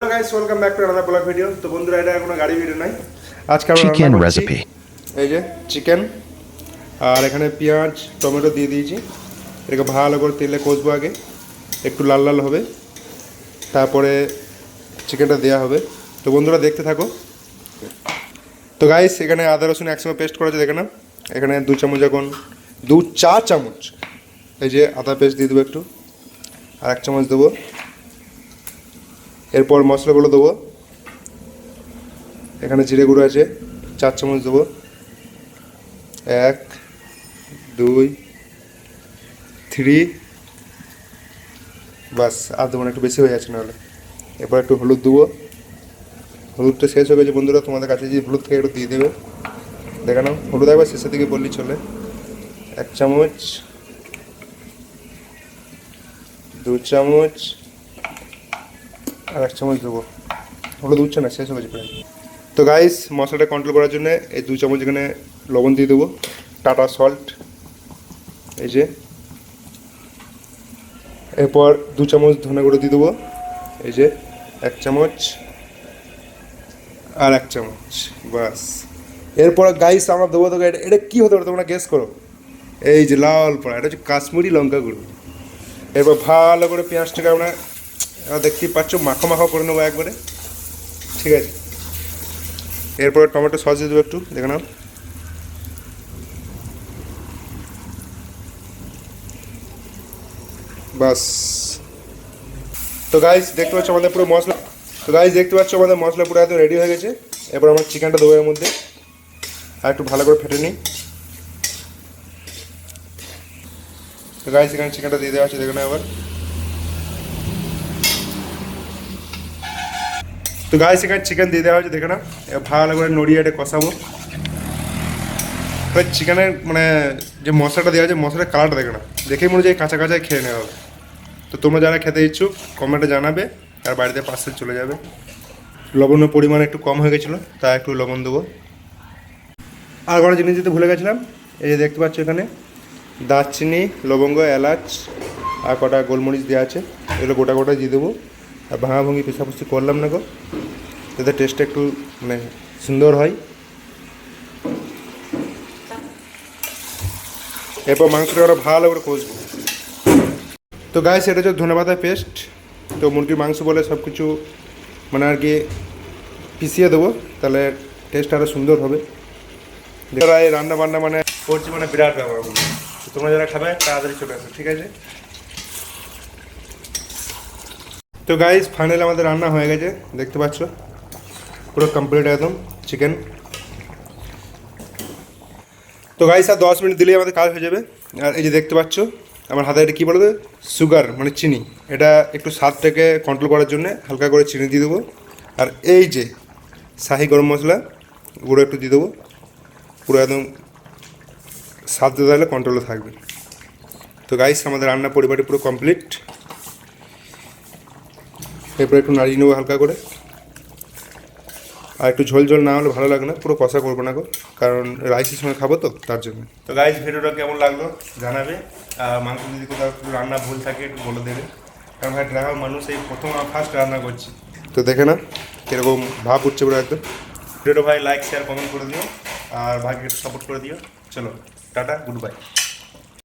Hello guys, welcome back to another vlog video. তো বন্ধুরা এটা কোনো গাড়ি ভিডিও নাই। আজকে আমরা চিকেন রান্না করছি রেসিপি। এই যে চিকেন আর এখানে পেঁয়াজ টমেটো দিয়ে দিয়েছি। এটাকে ভালো করে তেলে কষবো আগে, একটু লাল লাল হবে, তারপরে চিকেনটা দেওয়া হবে। তো বন্ধুরা দেখতে থাকো। তো গাইস এখানে আদা রসুন একসঙ্গে পেস্ট করা আছে, দেখে না। এখানে 2 চামচ, এখন 2-4 চামচ এই যে আদা পেস্ট দিয়ে দেবো একটু, আর 1 চামচ দেবো। এরপর মশলাগুলো দেবো। এখানে জিরে গুঁড়ো আছে 4 চামচ দেবো, 1 2 3, বাস। আর দেবো না, একটু বেশি হয়ে যাচ্ছে নাহলে। এরপর একটু হলুদ দেবো। হলুদটা শেষ হয়ে গেছে বন্ধুরা, তোমাদের কাছে যে হলুদ থেকে একটু দিয়ে দেবে, দেখে নাও। হলুদ একবার শেষের দিকে বললেই চলে। 1 চামচ, 2 চামচ, আর 1 চামচ দেবো। হলুদ উঠছে না, শেষ হয়ে গেছে প্রায়। তো গাইস মশলাটা কন্ট্রোল করার জন্য এই 2 চামচ এখানে লবণ দিয়ে দেবো, টাটা সল্ট এই যে। এরপর 2 চামচ ধনে গুঁড়ো দিয়ে দেবো এই যে, 1 চামচ আর 1 চামচ, বাস। এরপর গাইস আমরা দেবো, তো এটা কী হতে পারে তোমরা গেস করো। এই যে লাল পড়া, এটা হচ্ছে কাশ্মীরি লঙ্কা গুঁড়ো। এরপর ভালো করে পেঁয়াজটাকে আমরা দেখতেই পাচ্ছ মাখা মাখা করে নেবো একবারে, ঠিক আছে। এরপরে টমেটো সস দিয়ে দেবো একটু, দেখে নাও। বাস। তো গাইস দেখতে পাচ্ছ আমাদের পুরো মশলা, পুরো একদম রেডি হয়ে গেছে। এরপর আমরা চিকেনটা দেবো এর মধ্যে, আর একটু ভালো করে ফেটে নিই। তো গাইস এখানে চিকেনটা দিয়ে দেওয়া আছে, দেখে নাও এবার। তো গাইস এখানে চিকেন দিয়ে দেওয়া হয়েছে, দেখে না। ভালো করে নড়িয়ে এটা কষাবো। চিকেনের মানে যে মশলাটা দেওয়া আছে, মশলার কালারটা দেখে না, দেখেই মনে হচ্ছে কাঁচা কাঁচাই খেয়ে নেওয়া হবে। তো তোমরা যারা খেতে ইচ্ছুক কমেন্টে জানাবে, আর বাড়িতে পার্সেল চলে যাবে। লবণের পরিমাণ একটু কম হয়ে গেছিলো, তাই একটু লবণ দেবো। আর কোনো জিনিস দিতে ভুলে গেছিলাম, এই যে দেখতে পাচ্ছ এখানে দারচিনি, লবঙ্গ, এলাচ আর কটা গোলমরিচ দেওয়া আছে, এগুলো গোটা গোটা দিয়ে দেবো। আর ভাঙাভাঙি পেশাপুষি করলাম না গো, যাতে টেস্টটা একটু মানে সুন্দর হয়। এরপর মাংসটা ওরা ভালো করে কষবো। তো গাইস এটা হচ্ছে ধনেপাতার পেস্ট। তো মুরগির মাংস বলে সব কিছু মানে আর কি পিষিয়ে দেবো, তাহলে টেস্ট আরও সুন্দর হবে। এই রান্না বান্না মানে করছি মানে বিরাট ব্যাপার। তোমরা যারা খাবে তাড়াতাড়ি চলে আসো, ঠিক আছে। তো গাইস ফাইনালি আমাদের রান্না হয়ে গেছে, দেখতে পাচ্ছ পুরো কমপ্লিট একদম চিকেন। তো গাইস আর 10 মিনিট দিলেই আমাদের কাজ হয়ে যাবে। আর এই যে দেখতে পাচ্ছ আমার হাতে এটা কী বলবে, সুগার মানে চিনি। এটা একটু স্বাদটাকে কন্ট্রোল করার জন্য হালকা করে চিনি দিয়ে দেবো। আর এই যে শাহি গরম মশলা গুঁড়ো একটু দিয়ে দেবো, পুরো একদম স্বাদটা তাহলে কন্ট্রোলে থাকবে। তো গাইস আমাদের রান্না পরিবারটি পুরো কমপ্লিট। এরপরে একটু নাড়িয়ে নেবো হালকা করে। আর একটু ঝোল ঝোল না হলে ভালো লাগে না, পুরো কষা করবো না গো, কারণ রাইসের সঙ্গে খাবো তো তার জন্য। তো গাইস ভিডিওটা কেমন লাগলো জানাবে। আর মাংস যদি কোথাও একটু রান্না ভুল থাকে একটু বলে দেবে, কারণ ভাই গ্রামের মানুষ এই প্রথম ফার্স্ট রান্না করছি। তো দেখে না কীরকম ভাব উঠছে পুরো একদম। ভিডিওটা ভাই লাইক শেয়ার কমেন্ট করে দিও, আর ভাইকে একটু সাপোর্ট করে দিও। চলো টাটা, গুড বাই।